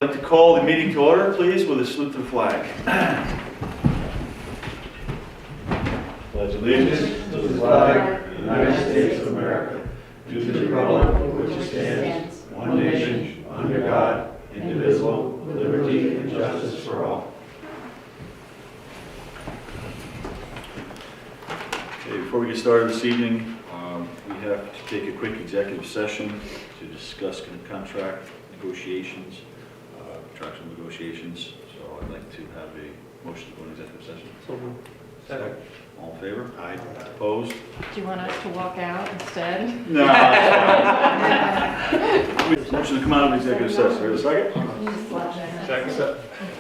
I'd like to call the meeting to order, please, with a salute to the flag. Pledge allegiance to the flag of the United States of America, to the republic for which it stands, one nation, under God, indivisible, with liberty and justice for all. Okay, before we get started this evening, we have to take a quick executive session to discuss contract negotiations, contractual negotiations. So I'd like to have a motion to go into executive session. So moved. Second. All in favor? Aye. Opposed? Do you want us to walk out instead? No. Motion to come out of executive session. Here's a second. Second.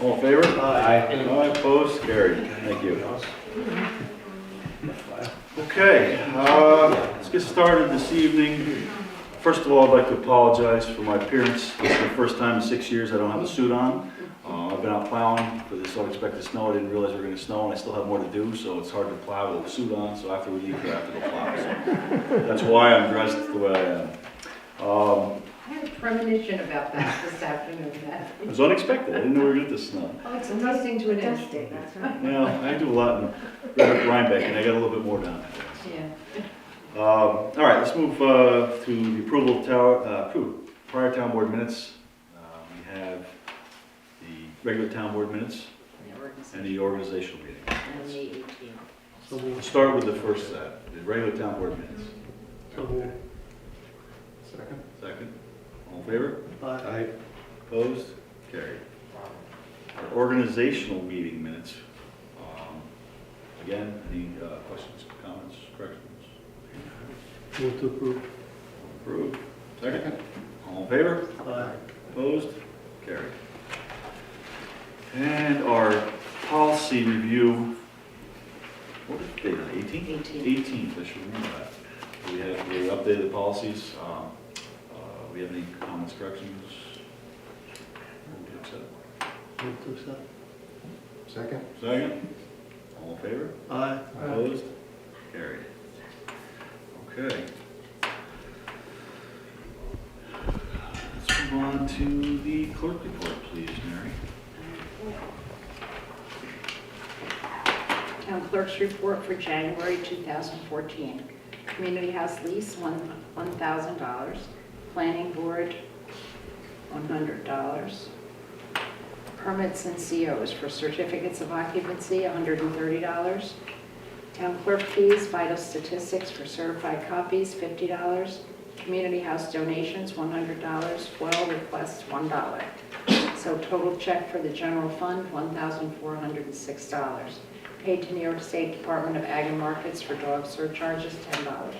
All in favor? Aye. Aye. Opposed? Carried. Thank you. Okay, let's get started this evening. First of all, I'd like to apologize for my appearance. This is the first time in 6 years I don't have a suit on. I've been out plowing for this unexpected snow. I didn't realize we were going to snow, and I still have more to do, so it's hard to plow with a suit on. So after we leave here, I have to go plow. So that's why I'm dressed the way I am. I had a premonition about that this afternoon. It was unexpected. I didn't know we were going to get this snow. Oh, it's adjusting to an interstate, that's right. Yeah, I do a lot in Rhinebeck, and I got a little bit more down there. Yeah. All right, let's move to the approval of prior town board minutes. We have the regular town board minutes and the organizational meeting. And the 18th. So We'll moved. start with the first set, the regular town board minutes. So moved. Second. Second. All in favor? Aye. Opposed? Carried. Our organizational meeting minutes. Again, any questions, comments, corrections? Move to approve. Approved. Second. All in favor? Aye. Opposed? Carried. And our policy review, what is the date on 18th? 18th, I should remember that. We updated the policies. We have any comments, corrections? Move to accept. Move to accept. Second? Second. All in favor? Aye. Opposed? Carried. Okay. Let's move on to the clerk report, please, Mary. Town clerk's report for January 2014. Community house lease, $1,000. Planning board, $100. Permits and COs for certificates of occupancy, $130. Town clerk fees, vital statistics for certified copies, $50. Community house donations, $100. FOIL requests, $1. So total check for the general fund, $1,406. Paid to New York State Department of Ag and Markets for dog surcharges, $10.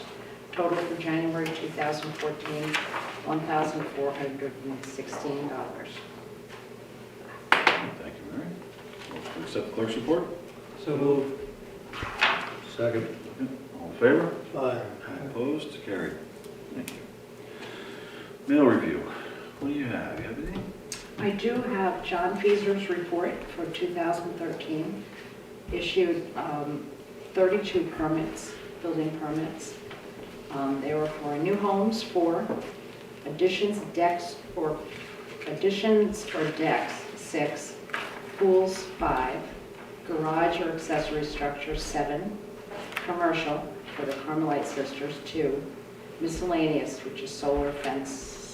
Total for January 2014, $1,416. Thank you, Mary. Motion to accept the clerk's report. So moved. Second. All in favor? Aye. Opposed? Carried. Thank you. Mail review. What do you have? You have anything? I do have John Feaser's report for 2013. Issued 32 permits, building permits. They were for new homes, 4, additions or decks, 6, pools, 5, garage or accessory structures, 7, commercial for the Carmelite Sisters, 2, miscellaneous, which is solar fence,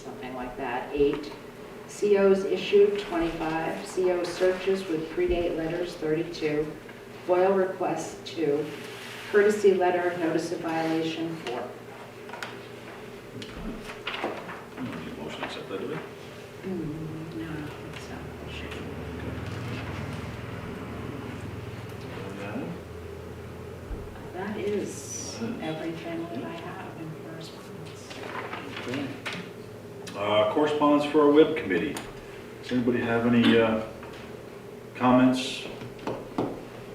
something like that, 8, COs issued, 25, CO searches with predate letters, 32, FOIL requests, 2, courtesy letter, notice of violation, 4. I don't need a motion to accept that, do we? No, so it should. That is everything that I have in correspondence. Okay. Correspondence for our web committee. Does anybody have any comments,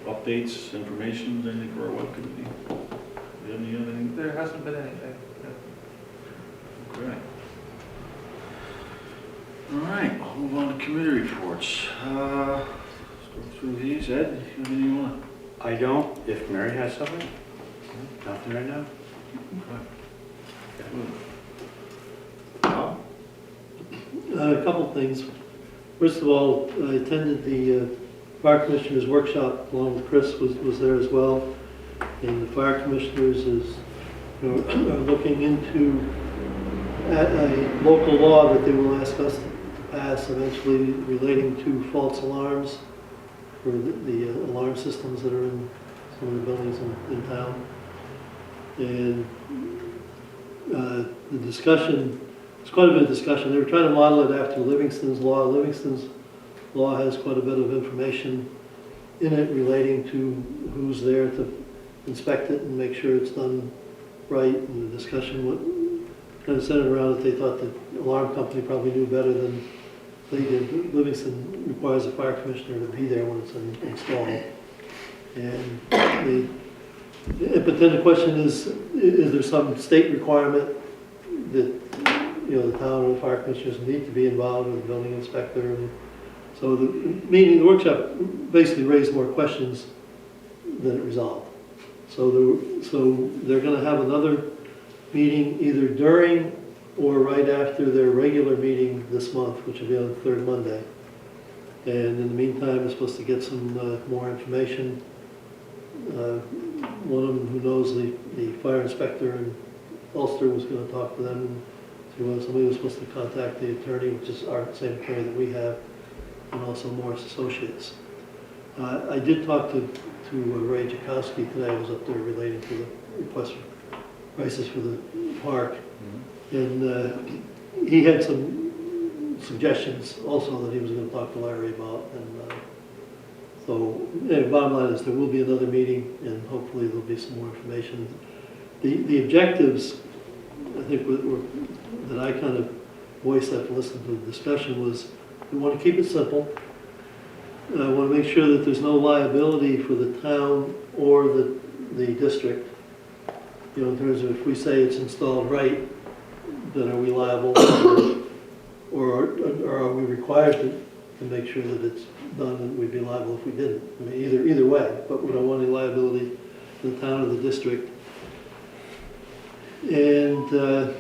updates, information, anything for our web committee? Do you have anything? There hasn't been anything. Okay. All right, I'll move on to committee reports. Let's go through these. Ed, anything you want? I don't. If Mary has something? Nothing right now? Okay. Bob? A couple things. First of all, I attended the fire commissioners workshop along with Chris was there as well. And the fire commissioners are looking into a local law that they will ask us to pass eventually relating to false alarms for the alarm systems that are in some of the buildings in town. And the discussion, it's quite a bit of discussion. They were trying to model it after Livingston's law. Livingston's law has quite a bit of information in it relating to who's there to inspect it and make sure it's done right. And the discussion kind of centered around that they thought the alarm company probably knew better than they did. Livingston requires a fire commissioner to be there when it's installed. And but then the question is there some state requirement that, the town or the fire commissioners need to be involved with the building inspector? And so the workshop basically raised more questions than it resolved. So they're going to have another meeting either during or right after their regular meeting this month, which will be on the third Monday. And in the meantime, we're supposed to get some more information. One of them who knows the fire inspector in Ulster was going to talk to them and see whether somebody was supposed to contact the attorney, which is our same attorney that we have, and also Morris Associates. I did talk to Ray Jakowski today. I was up there relating to the request for prices for the park. And he had some suggestions also that he was going to talk to Larry about. And so bottom line is there will be another meeting and hopefully there'll be some more information. The objectives, I think, that I kind of voiced after listening to the discussion was we want to keep it simple. I want to make sure that there's no liability for the town or the district. In terms of if we say it's installed right, then are we liable, or are we required to make sure that it's done and we'd be liable if we didn't? I mean, either way, but we don't want any liability to the town or the district. And there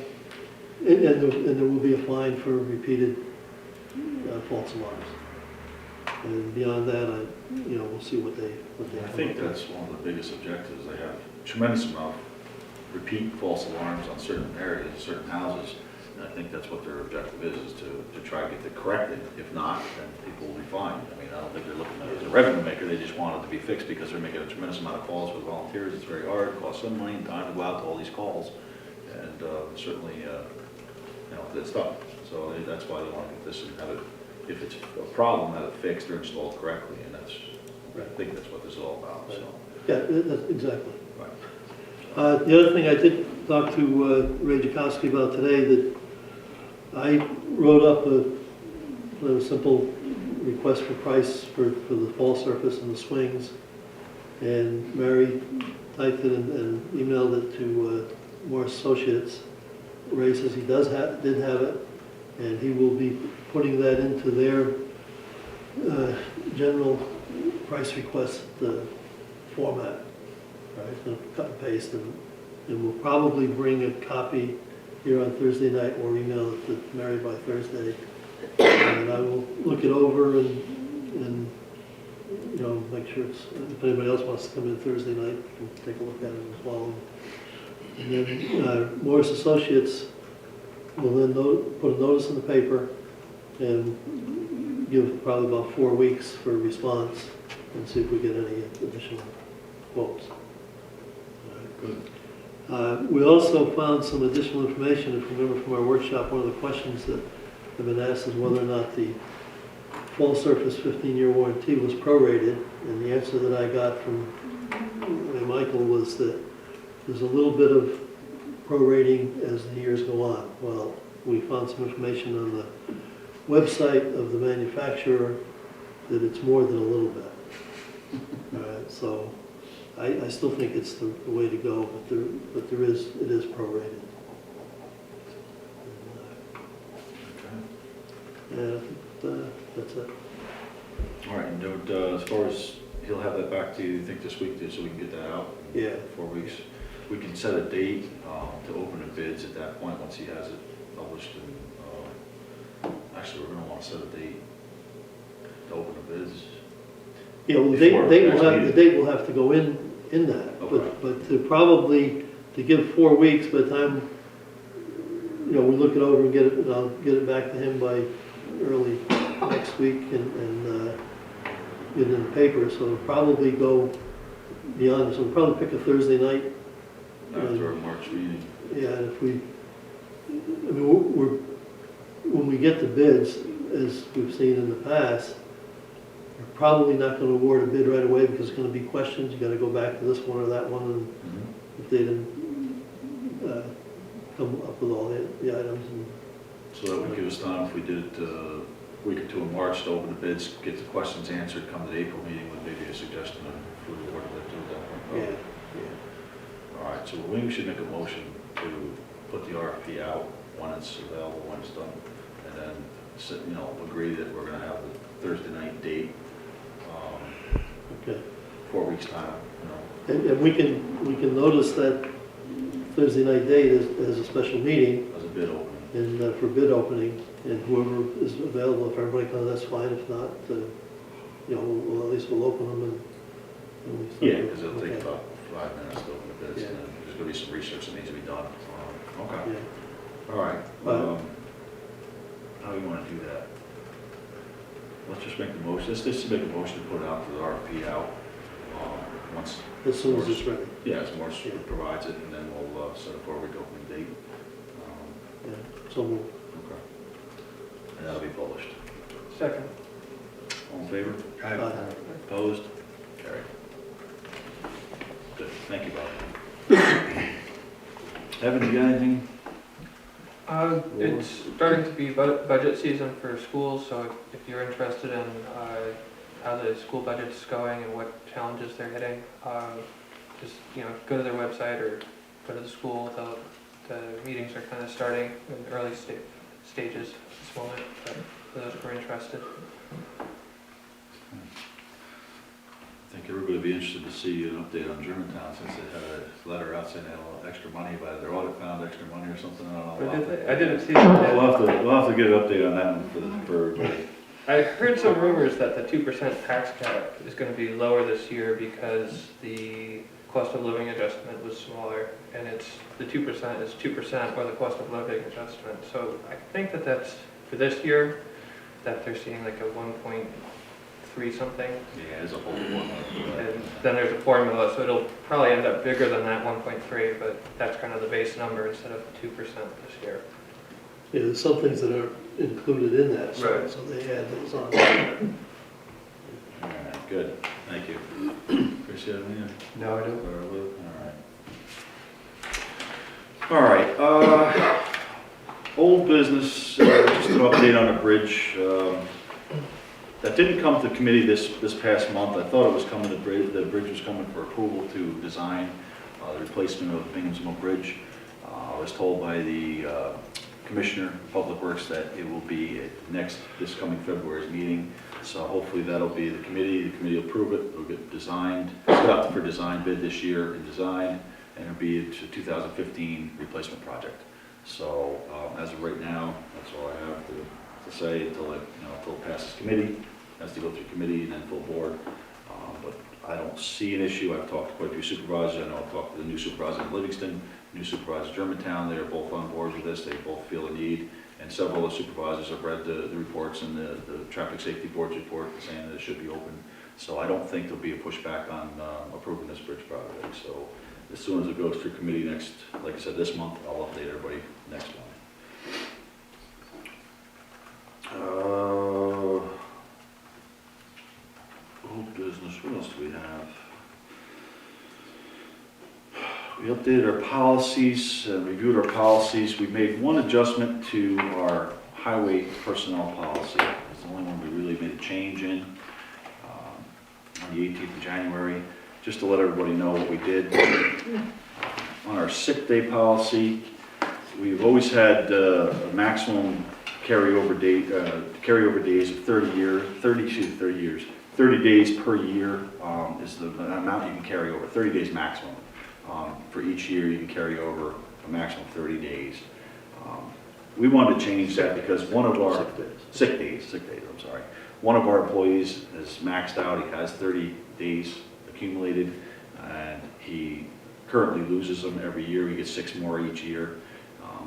will be a fine for repeated false alarms. And beyond that, we'll see what they I think that's one of the biggest objectives. They have a tremendous amount of repeat false alarms on certain areas, certain houses. And I think that's what their objective is to try to get it corrected. If not, then people will be fined. I mean, I don't think they're looking at it as a revenue maker. They just want it to be fixed because they're making a tremendous amount of calls with volunteers. It's very hard, it costs some money and time to go out to all these calls. And certainly, it's tough. So that's why they want to get this and have it, if it's a problem, have it fixed or installed correctly. And that's, I think that's what this is all about. So. Yeah, that's exactly. Right. The other thing I did talk to Ray Jakowski about today, that I wrote up a simple request for price for the fall surface and the swings, and Mary typed it and emailed it to Morris Associates. Ray says he did have it, and he will be putting that into their general price request format. Right, so cut and paste, and we'll probably bring a copy here on Thursday night or email it to Mary by Thursday. And I will look it over and make sure if anybody else wants to come in Thursday night, we can take a look at it as well. And then Morris Associates will then put a notice in the paper and give probably about 4 weeks for a response and see if we get any additional quotes. Good. We also found some additional information. If you remember from our workshop, one of the questions that have been asked is whether or not the fall surface 15-year warranty was prorated. And the answer that I got from Michael was that there's a little bit of prorating as the years go on. Well, we found some information on the website of the manufacturer that it's more than a little bit. All right, so I still think it's the way to go, but it is prorated. And I think that's it. All right, and as far as he'll have that back to you think this week, so we can get that out? Yeah. 4 weeks. We can set a date to open the bids at that point once he has it published. And actually, we're going to want to set a date to open the bids? Yeah, well, the Before date next will have, the meeting. date will have to go in that, Okay. but to probably, to give 4 weeks by the time, we look it over and get it, and I'll get it back to him by early next week and get it in the paper, so it'll probably go beyond, so we'll probably pick a Thursday night. After our March meeting? Yeah, and if we, I mean, when we get the bids, as we've seen in the past, we're probably not gonna award a bid right away because there's gonna be questions, you gotta go back to this one or that one, and if they didn't come up with all the items. And So that would give us time, if we did it a week or two in March, to open the bids, get the questions answered, come to the April meeting with maybe a suggestion of who we awarded it to at that point. All right, so maybe we should make a motion to put the RFP out when it's available, when it's done, and then, agree that we're gonna have the Thursday night date, Okay, 4 weeks' time, and we can notice that Thursday night date as a special meeting as a bid opening. and for bid opening, and whoever is available, if everybody comes, that's fine, if not, we'll at least we'll open them and we start. Yeah, because it'll take Okay. about 5 minutes to open the bids, and then there's gonna be some research that needs to be done. Okay, Yeah. all right. But- How do you wanna do that? Let's just make the motion, let's just make a motion to put it out to the RFP out, once, As soon as it's ready. yeah, as Morris Yeah. provides it, and then we'll set a 4-week opening date. Yeah, so we'll. Okay. And that'll be published. Second. All in favor? Opposed? Carried. Good, thank you, Bob. Evan, you got anything? It's starting to be budget season for schools, so if you're interested in how the school budget's going and what challenges they're hitting, just, go to their website or go to the school. The meetings are kind of starting in early stages at this moment, but for those who are interested. I think everybody would be interested to see an update on Germantown, since they had a letter out saying they had a little extra money, but their audit found extra money or something, I don't know. I didn't see that. We'll have to get an update on that one for everybody. I heard some rumors that the 2% tax cap is going to be lower this year because the cost of living adjustment was smaller, and the 2% is 2% or the cost of living adjustment. So I think that's for this year, that they're seeing like a 1.3 something, Yeah, there's a whole one. and then there's a formula, so it'll probably end up bigger than that 1.3, but that's kind of the base number instead of 2% this year. Yeah, there's some things that are included in that, Right. so they add those on. All right, good, thank you. Chris, you have anything? No, I don't. Or Lou? All right, old business, just an update on the bridge. That didn't come to committee this past month. I thought it was coming, the bridge was coming for approval to design the replacement of Binghamton Bridge. I was told by the Commissioner of Public Works that it will be at this coming February's meeting. So hopefully that'll be the committee will approve it, it'll get designed, set up for design bid this year in design, and it'll be a 2015 replacement project. So as of right now, that's all I have to say until it passes committee, has to go through committee and then full board. But I don't see an issue. I've talked to quite a few supervisors. I know I've talked to the new supervisor in Livingston, new supervisor in Germantown. They are both on board with this. They both feel a need. And several of the supervisors have read the reports and the Traffic Safety Board's report saying that it should be open. So I don't think there'll be a pushback on approving this bridge project. So as soon as it goes through committee next, like I said, this month, I'll update everybody next month. Old business, what else do we have? We updated our policies, reviewed our policies. We made one adjustment to our highway personnel policy. It's the only one we really made a change in on the 18th of January, just to let everybody know what we did. On our sick day policy, we've always had a maximum carryover days of 30 days per year is the amount you can carry over, 30 days maximum. For each year, you can carry over a maximum of 30 days. We wanted to change that because one of our sick days, I'm sorry. one of our employees has maxed out, he has 30 days accumulated, and he currently loses them every year. He gets 6 more each year.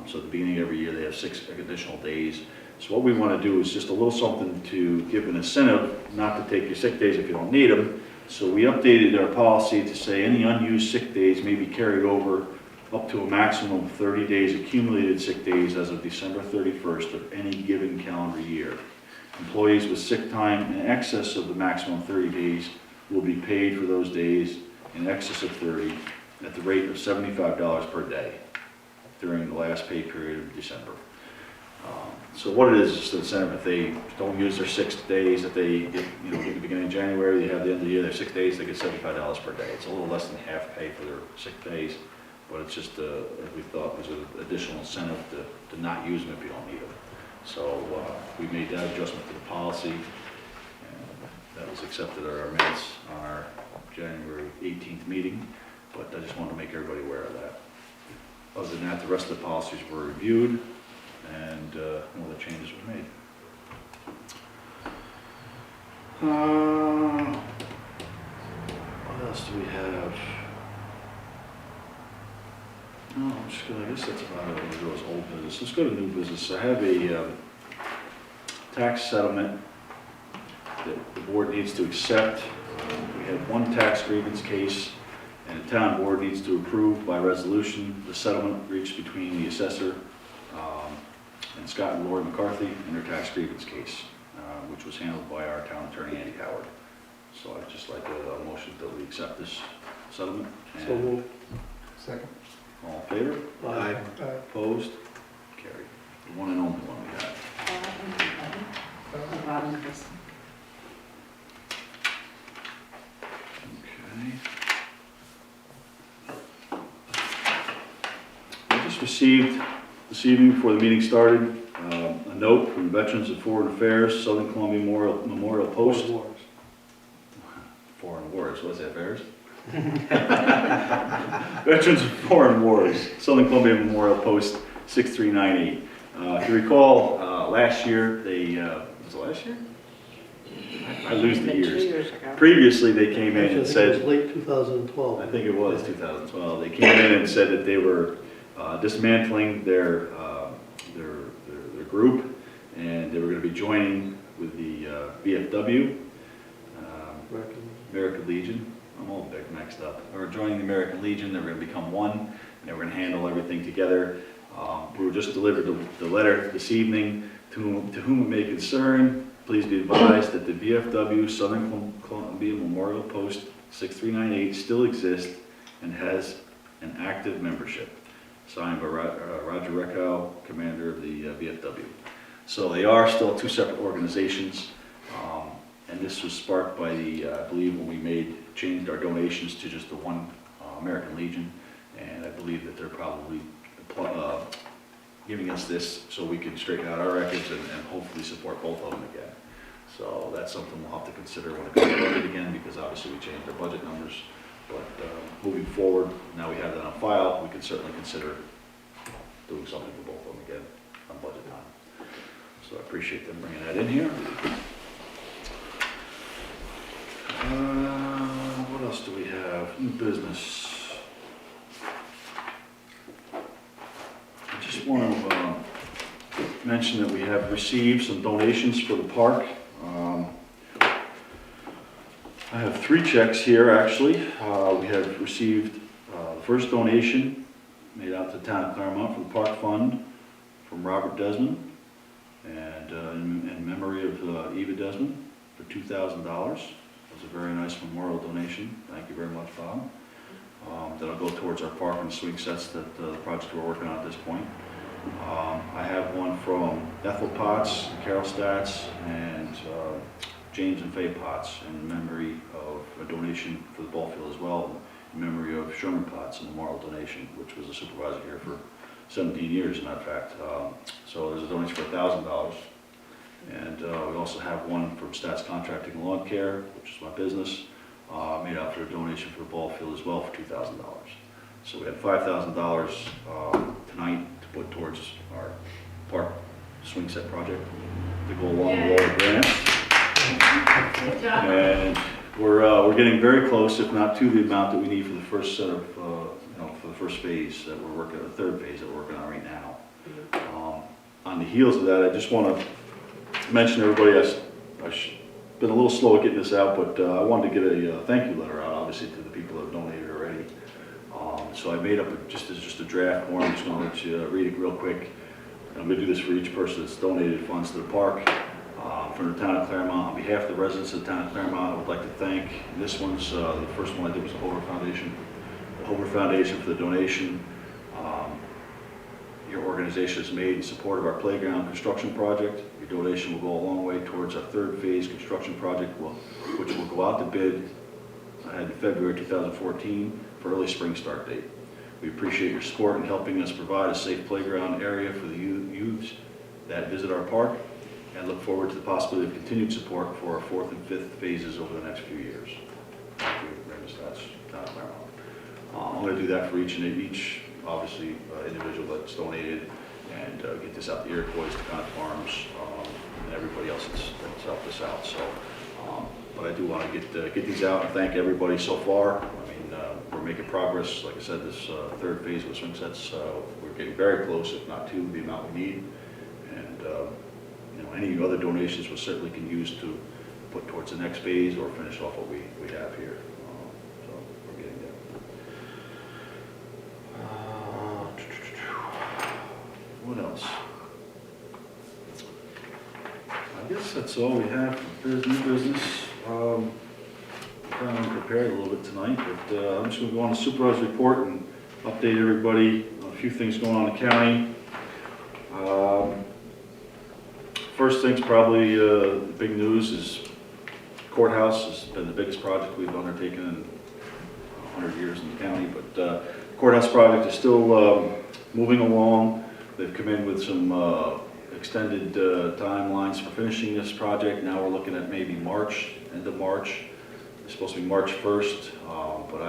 So at the beginning of every year, they have 6 additional days. So what we want to do is just a little something to give an incentive not to take your sick days if you don't need them. So we updated our policy to say any unused sick days may be carried over up to a maximum of 30 days accumulated sick days as of December 31st of any given calendar year. Employees with sick time in excess of the maximum 30 days will be paid for those days in excess of 30 at the rate of $75 per day during the last pay period of December. So what it is the incentive. If they don't use their 6 days that they get, at the beginning of January, they have the end of the year, their 6 days, they get $75 per day. It's a little less than half pay for their sick days, but it's just, we thought was an additional incentive to not use them if you don't need them. So we made that adjustment to the policy, and that was accepted at our minutes on our January 18th meeting, but I just wanted to make everybody aware of that. Other than that, the rest of the policies were reviewed, and no other changes were made. What else do we have? No, I guess that's about it. We'll go as old business. Let's go to new business. I have a tax settlement that the board needs to accept. We had one tax grievance case, and the town board needs to approve by resolution the settlement reached between the assessor and Scott and Lori McCarthy in their tax grievance case, which was handled by our town attorney, Andy Howard. So I'd just like a motion that we accept this settlement. So moved. Second. All in favor? Aye. Opposed? Carried. The one and only one we had. The bottom of this. Okay. I just received this evening before the meeting started a note from Veterans of Foreign Affairs, Southern Columbia Memorial Post. Foreign Wars, what's that, Bears? Veterans of Foreign Wars, Southern Columbia Memorial Post 6398. If you recall, last year, was it last year? I lose the Been 2 years. years ago. Previously, they came in and Actually, I think it said, was late 2012. I think it was 2012, they came in and said that they were dismantling their group, and they were going to be joining with the VFW, American Legion. I'm all mixed up. They were joining the American Legion. They were going to become one, and they were going to handle everything together. We were just delivered the letter this evening. To whom it may concern, please be advised that the VFW Southern Columbia Memorial Post 6398 still exists and has an active membership. Signed by Roger Reckow, commander of the VFW. So they are still 2 separate organizations, and this was sparked by I believe when we changed our donations to just the one American Legion, and I believe that they're probably giving us this so we can straighten out our records and hopefully support both of them again. So that's something we'll have to consider when it comes to budget again, because obviously we changed our budget numbers. But moving forward, now we have that on file, we can certainly consider doing something for both of them again on budget time. So I appreciate them bringing that in here. What else do we have? New business. I just want to mention that we have received some donations for the park. I have 3 checks here, actually. We have received the first donation made out to the Town of Clermont for the Park Fund from Robert Desmond, and in memory of Eva Desmond for $2,000. It was a very nice memorial donation. Thank you very much, Bob. That'll go towards our park and swing sets, that the project we're working on at this point. I have one from Ethel Potts, Carol Stats, and James and Faye Potts in memory of a donation for the ball field as well, in memory of Sherman Potts, a memorial donation, which was a supervisor here for 17 years, in that fact. So there's a donation for $1,000. And we also have one from Stats Contracting and Lawn Care, which is my business, made out for a donation for the ball field as well for $2,000. So we had $5,000 tonight to put towards our park swing set project to go along with all the grants. Good job. And we're getting very close, if not to the amount that we need for the first set of, for the first phase that we're working, the third phase that we're working on right now. On the heels of that, I just want to mention to everybody, I've been a little slow at getting this out, but I wanted to get a thank you letter out, obviously, to the people that have donated already. So I made up just a draft form. I'm just going to let you read it real quick. I'm going to do this for each person that's donated funds to the park. From the Town of Clermont, on behalf of the residents of the Town of Clermont, I would like to thank, and this one's, the first one I did was the Hoover Foundation. The Hoover Foundation for the donation your organization has made in support of our playground construction project. Your donation will go a long way towards our third phase construction project, which will go out to bid in February 2014 for early spring start date. We appreciate your support in helping us provide a safe playground area for the youths that visit our park, and look forward to the possibility of continued support for our fourth and fifth phases over the next few years. Thank you very much. That's Town of Clermont. I'm going to do that for each obviously, individual that's donated, and get this out to Iroquois, to Connect Farms, and everybody else that's helped us out. So, but I do want to get these out and thank everybody so far. I mean, we're making progress. Like I said, this third phase with swing sets, we're getting very close, if not to the amount we need. And any other donations we certainly can use to put towards the next phase or finish off what we have here. So we're getting there. What else? I guess that's all we have for new business. I'm trying to prepare a little bit tonight, but I'm just going to go on the supervisor report and update everybody on a few things going on in the county. First thing's probably the big news is courthouse has been the biggest project we've undertaken in 100 years in the county, but courthouse project is still moving along. They've come in with some extended timelines for finishing this project. Now we're looking at maybe March, end of March. It's supposed to be March 1st, but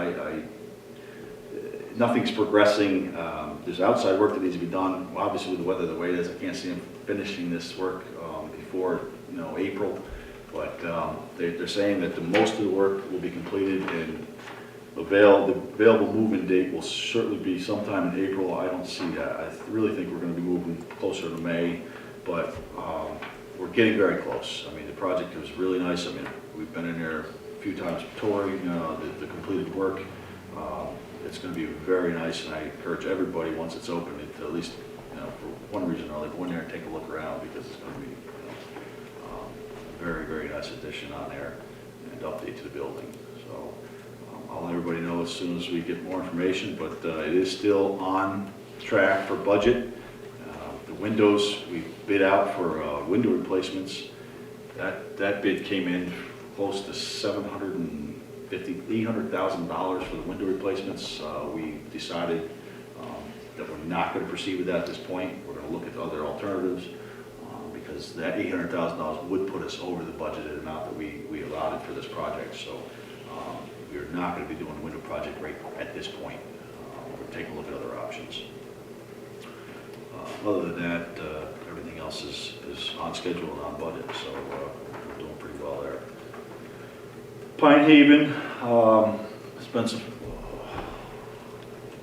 nothing's progressing. There's outside work that needs to be done. Well, obviously, with the weather the way it is, I can't see them finishing this work before April. But they're saying that the most of the work will be completed, and the available movement date will certainly be sometime in April. I don't see that. I really think we're going to be moving closer to May, but we're getting very close. I mean, the project was really nice. I mean, we've been in there a few times touring the completed work. It's going to be very nice, and I encourage everybody, once it's open, to at least, for one reason or another, go in there and take a look around, because it's going to be a very, very nice addition on there and update to the building. So I'll let everybody know as soon as we get more information, but it is still on track for budget. The windows, we bid out for window replacements. That bid came in close to $800,000 for the window replacements. We decided that we're not going to proceed with that at this point. We're going to look at other alternatives because that $800,000 would put us over the budgeted amount that we allotted for this project. So we're not going to be doing the window project right at this point. We're taking a look at other options. Other than that, everything else is on schedule and on budget, so we're doing pretty well there. Pine Haven, there's been some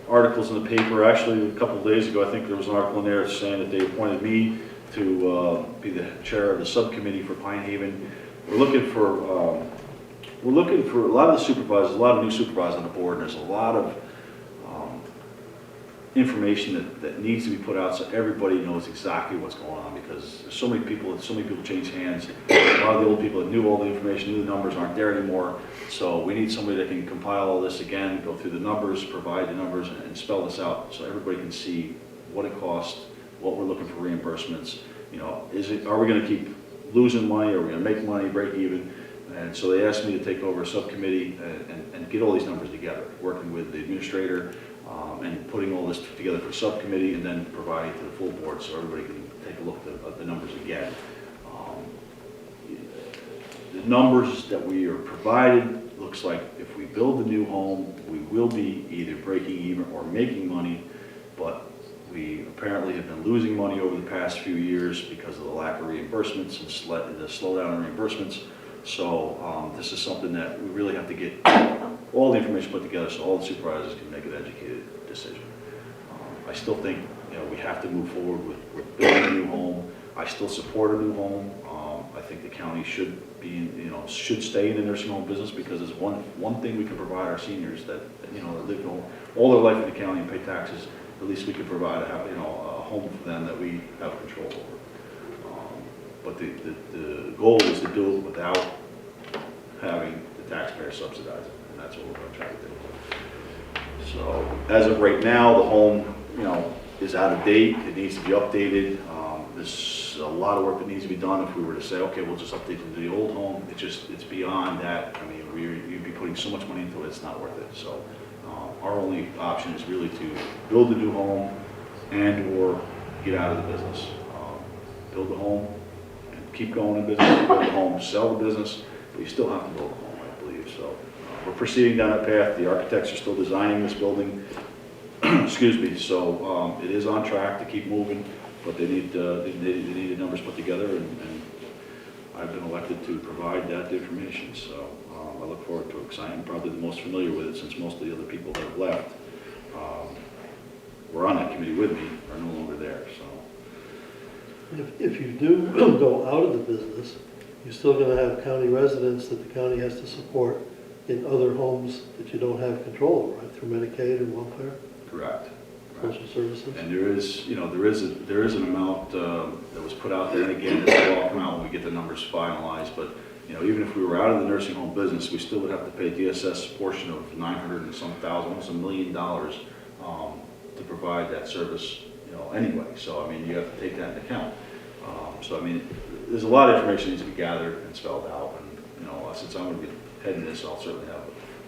articles in the paper. Actually, a couple of days ago, I think there was an article in there saying that they appointed me to be the chair of the subcommittee for Pine Haven. We're looking for a lot of the supervisors, a lot of new supervisors on the board, and there's a lot of information that needs to be put out so everybody knows exactly what's going on, because there's so many people change hands. A lot of the old people that knew all the information, knew the numbers, aren't there anymore. So we need somebody that can compile all this again, go through the numbers, provide the numbers, and spell this out so everybody can see what it costs, what we're looking for reimbursements. Are we going to keep losing money? Are we going to make money, break even? And so they asked me to take over a subcommittee and get all these numbers together, working with the administrator, and putting all this together for subcommittee, and then providing to the full board so everybody can take a look at the numbers again. The numbers that we are provided looks like if we build a new home, we will be either breaking even or making money, but we apparently have been losing money over the past few years because of the lack of reimbursements and the slowdown in reimbursements. So this is something that we really have to get all the information put together so all the supervisors can make an educated decision. I still think, we have to move forward with building a new home. I still support a new home. I think the county should be, should stay in the nursing home business because it's one thing we can provide our seniors that, that live all their life in the county and pay taxes. At least we can provide a home for them that we have control over. But the goal is to do it without having the taxpayer subsidize it, and that's what we're going to try to do. So as of right now, the home, is out of date. It needs to be updated. There's a lot of work that needs to be done. If we were to say, okay, we'll just update it to the old home, it's beyond that. I mean, you'd be putting so much money into it, it's not worth it. So our only option is really to build a new home and or get out of the business. Build a home and keep going in business, build a home, sell the business, but you still have to build a home, I believe. So we're proceeding down that path. The architects are still designing this building. Excuse me. So it is on track to keep moving, but they need the numbers put together, and I've been elected to provide that information. So I look forward to it because I am probably the most familiar with it since most of the other people that have left were on that committee with me are no longer there. So If you do go out of the business, you're still going to have county residents that the county has to support in other homes that you don't have control over, right, through Medicaid and welfare, correct. social services. And there is an amount that was put out there, and again, this will all come out when we get the numbers finalized, but even if we were out of the nursing home business, we still would have to pay DSS portion of 900 and some thousand, almost $1 million to provide that service, anyway. So, I mean, you have to take that into account. So, I mean, there's a lot of information that needs to be gathered and spelled out, and, since I'm going to be heading this, I'll certainly have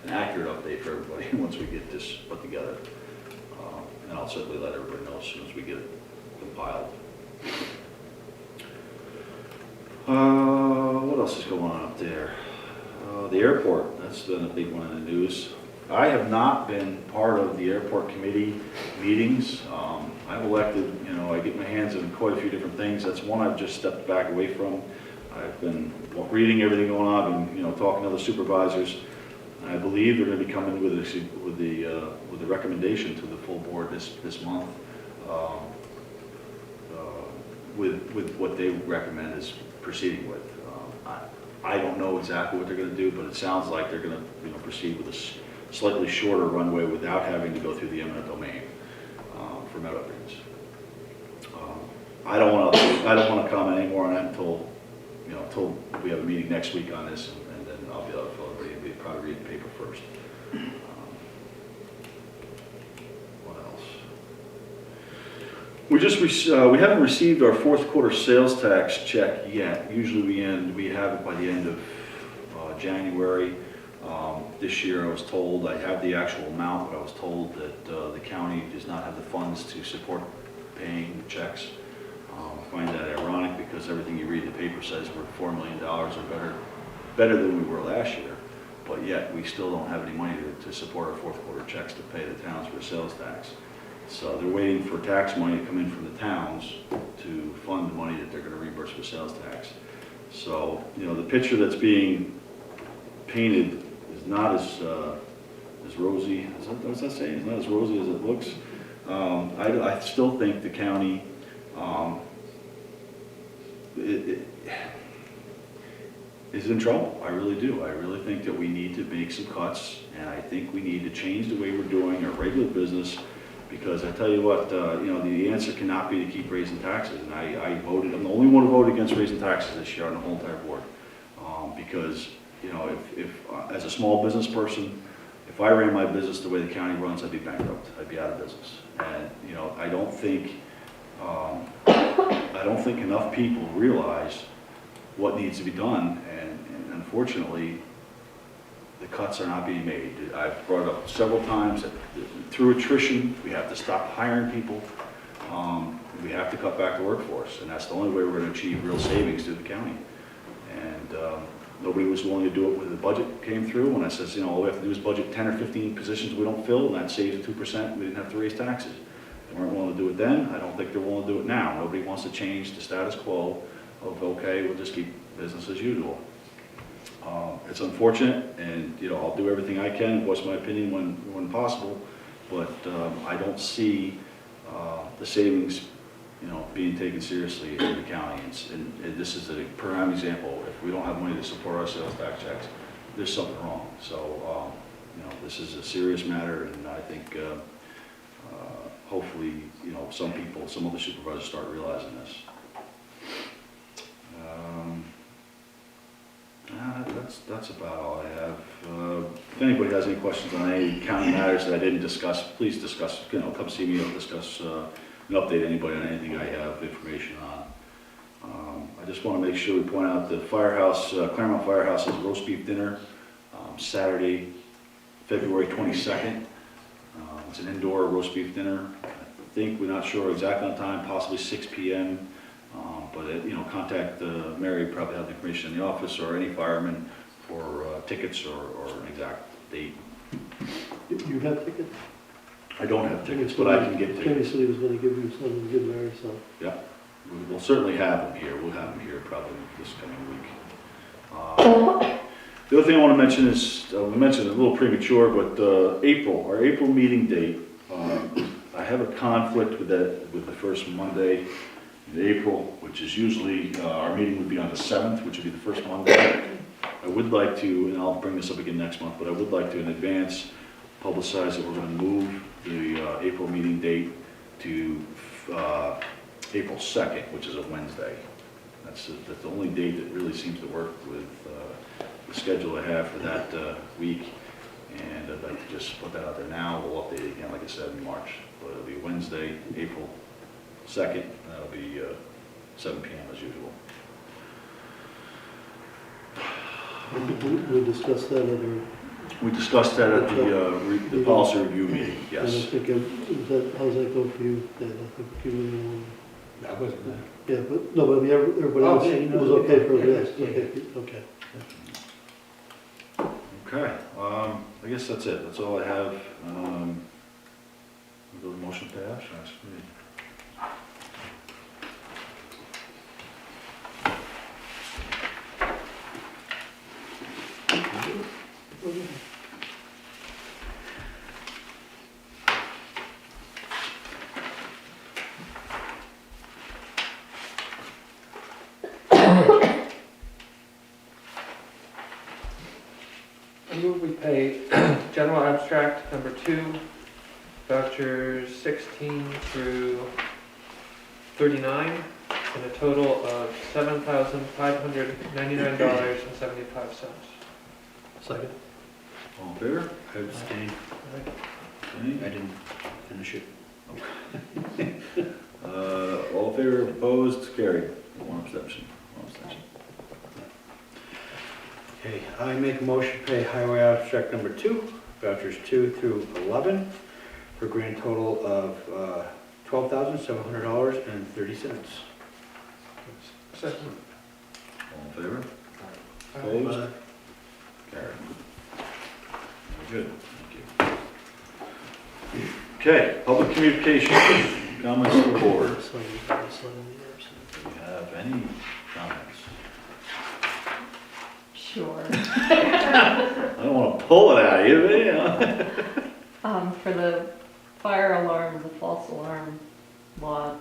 an accurate update for everybody once we get this put together. And I'll certainly let everybody know as soon as we get it compiled. What else is going on up there? The airport, that's been a big one in the news. I have not been part of the airport committee meetings. I've elected, I get my hands in quite a few different things. That's one I've just stepped back away from. I've been reading everything going on and, talking to other supervisors. I believe they're going to be coming with the recommendation to the full board this month with what they recommend is proceeding with. I don't know exactly what they're going to do, but it sounds like they're going to proceed with a slightly shorter runway without having to go through the eminent domain for meadow greens. I don't want to comment any more on that until we have a meeting next week on this, and then I'll be able to fill everybody. We'll probably read the paper first. What else? We haven't received our fourth quarter sales tax check yet. Usually we have it by the end of January. This year I was told, I have the actual amount, but I was told that the county does not have the funds to support paying the checks. I find that ironic because everything you read in the paper says we're $4 million or better than we were last year, but yet we still don't have any money to support our fourth quarter checks to pay the towns for sales tax. So they're waiting for tax money to come in from the towns to fund the money that they're going to reimburse for sales tax. So, the picture that's being painted is not as rosy, what's that saying? It's not as rosy as it looks. I still think the county is in trouble. I really do. I really think that we need to make some cuts, and I think we need to change the way we're doing our regular business, because I tell you what, the answer cannot be to keep raising taxes. And I'm the only one who voted against raising taxes this year on the whole entire board, because if as a small business person, if I ran my business the way the county runs, I'd be bankrupt. I'd be out of business. And I don't think enough people realize what needs to be done, and unfortunately, the cuts are not being made. I've brought up several times that through attrition, we have to stop hiring people. We have to cut back the workforce, and that's the only way we're going to achieve real savings to the county. And nobody was willing to do it when the budget came through. When I says, all we have to do is budget 10 or 15 positions we don't fill, and that saves 2%. We didn't have to raise taxes. They weren't willing to do it then. I don't think they're willing to do it now. Nobody wants to change the status quo of, okay, we'll just keep business as usual. It's unfortunate, and, you know, I'll do everything I can, voice my opinion when possible, but I don't see the savings, you know, being taken seriously in the county. And this is a prime example. If we don't have money to support our sales tax checks, there's something wrong. So, you know, this is a serious matter, and I think hopefully, you know, some other supervisors start realizing this. That's about all I have. If anybody has any questions on any county matters that I didn't discuss, please discuss, you know, come see me, I'll discuss and update anybody on anything I have information on. I just want to make sure we point out the firehouse, Clermont Firehouse has roast beef dinner Saturday, February 22nd. It's an indoor roast beef dinner. I think we're not sure exactly on time, possibly 6 p.m. But you know, contact Mary, probably have the information in the office, or any fireman for tickets or an exact date. You have tickets? I don't have tickets, but I can get Kenny tickets. said he was gonna give you something to give Mary, so. Yeah, we'll certainly have them here. We'll have them here probably this coming week. The other thing I want to mention is, we mentioned it a little premature, but our April meeting date, I have a conflict with the first Monday in April, which is usually, our meeting would be on the 7th, which would be the first Monday. I would like to, and I'll bring this up again next month, but I would like to in advance publicize that we're going to move the April meeting date to April 2nd, which is a Wednesday. That's the only date that really seems to work with the schedule I have for that week. And I'd like to just put that out there now. We'll update it again, like I said, in March. But it'll be Wednesday, April 2nd, and that'll be 7 p.m. as usual. We discussed that at our. We discussed that at the policy review meeting, And I yes. think, how's that go for you, Dan? I think you really That wasn't that. yeah, but, no, but I mean, everybody Oh, else, yeah, you it know, was okay for everybody else, yeah, okay. Okay, I guess that's it. That's all I have. We'll go to motion pass. I move we pay general abstract number 2, vouchers 16 through 39, in a total of $7,599.75. Second. All in favor? I abstained. Any? I didn't finish it. All in favor, opposed, carried. One abstention. Okay, I make a motion to pay highway abstract number 2, vouchers 2 through 11, for a grand total of $12,700.30. Second. All in favor? Opposed? Carried. Very good, thank you. Okay, public communication, comments to the board. Do you have any comments? Sure. I don't want to pull it out of you, but For the fire alarm, the false alarm law,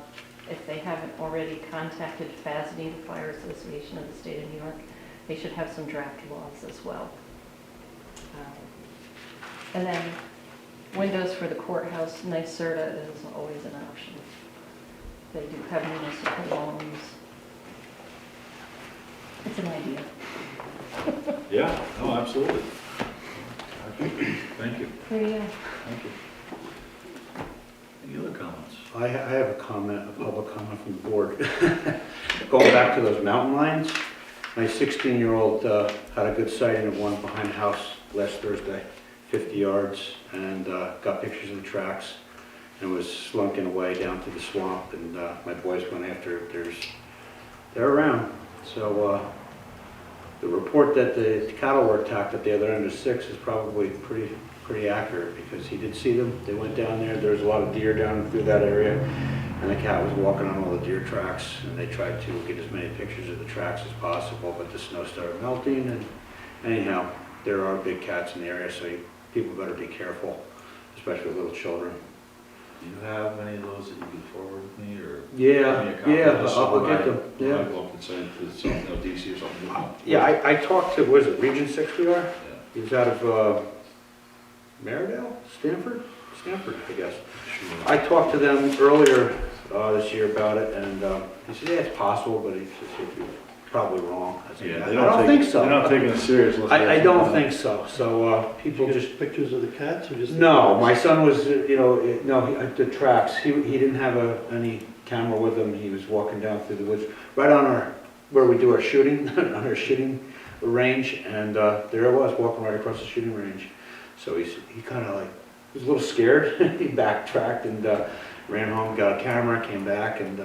if they haven't already contacted FASD, the Fire Association of the State of New York, they should have some draft laws as well. And then windows for the courthouse, NYSERDA is always an option. They do have municipal loans. It's an idea. Yeah, no, absolutely. Thank you, There you go. thank you. Any other comments? I have a comment, a public comment from the board. Going back to those mountain lions, my 16-year-old had a good sighting of one behind the house last Thursday, 50 yards, and got pictures of the tracks, and was slunking away down to the swamp, and my boys went after it. They're around. So the report that the cattle were attacked at the other end of 6 is probably pretty accurate, because he did see them. They went down there. There's a lot of deer down through that area, and the cat was walking on all the deer tracks, and they tried to get as many pictures of the tracks as possible, but the snow started melting, and Anyhow, there are big cats in the area, so people better be careful, especially with little children. Do you have any of those that you can forward with me, or? Yeah, Give me a copy yeah, just I'll so get I- them, when I yeah. go up and say to something, DC or something. Yeah, I talked to, what is it, Region 6 we are? Yeah. He's out of Maridale, Stanford, I guess. Sure. I talked to them earlier this year about it, and he said, yeah, it's possible, but he said, you're probably wrong. I said, Yeah, I don't think so. They're not taking it serious. unless they I have don't something think so, so Did people you just, get pictures of the cats or just? no, my son was, the tracks, he didn't have any camera with him, he was walking down through the woods, right on where we do our shooting, on our shooting range, and there it was, walking right across the shooting range. So he kind of like, he was a little scared, he backtracked and ran home, got a camera, came back and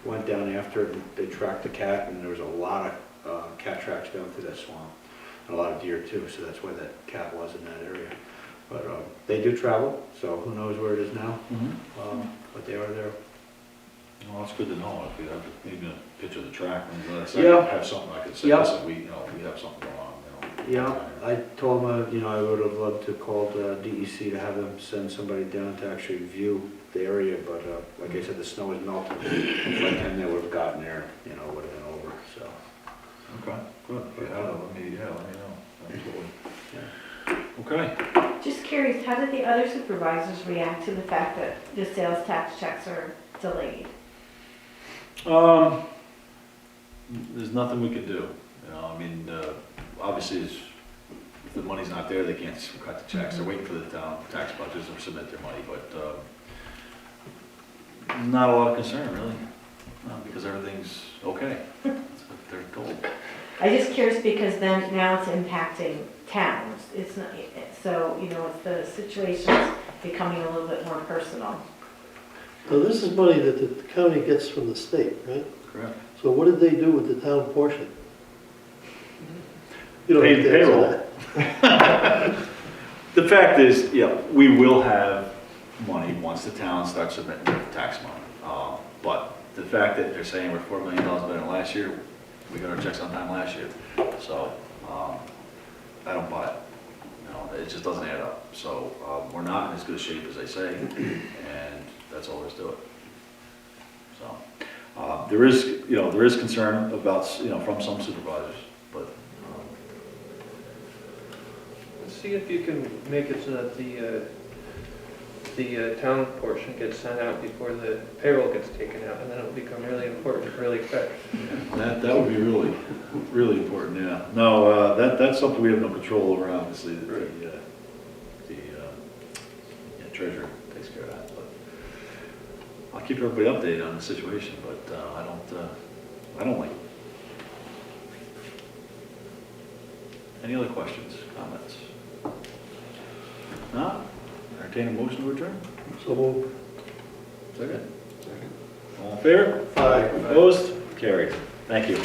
went down after it, and they tracked the cat, and there was a lot of cat tracks down through that swamp, and a lot of deer too, so that's why that cat was in that area. But they do travel, so who knows where it is now, but they are there. Well, it's good to know, if you have maybe a picture of the track, and Yeah. have something I could say, Yeah. listen, we have something going on, Yeah, I told him, I would have loved to call DEC to have them send somebody down to actually view the area, but like I said, the snow is melting. By the time they would have gotten there, it would have been over, so. Okay, good, if you have it, let me know, absolutely. Okay. Just curious, how did the other supervisors react to the fact that the sales tax checks are delayed? There's nothing we can do, obviously, if the money's not there, they can't just cut the checks, they're waiting for the town tax budgets to submit their money, but, not a lot of concern, really, because everything's okay, that's what they're told. I'm just curious because then now it's impacting towns. It's not, so, it's the situation's becoming a little bit more personal. So this is money that the county gets from the state, right? Correct. So what did they do with the town portion? You don't have Paid to answer payroll. that. The fact is, we will have money once the town starts submitting their tax money. But the fact that they're saying we're $4 million better than last year, we got our checks on time last year. So, I don't buy it. It just doesn't add up. So, we're not in as good a shape as they say, and that's all there is to it. So, there is concern about, from some supervisors, but, See if you can make it so that the town portion gets sent out before the payroll gets taken out, and then it'll become really important, really quick. that would be really, really important, yeah. No, that's something we have no control over, obviously, the treasurer takes care of that, but I'll keep everybody updated on the situation, but I don't like it. Any other questions, comments? No? Entertain a motion to adjourn? So move. Second. All in favor? Aye. Opposed? Carried. Thank you.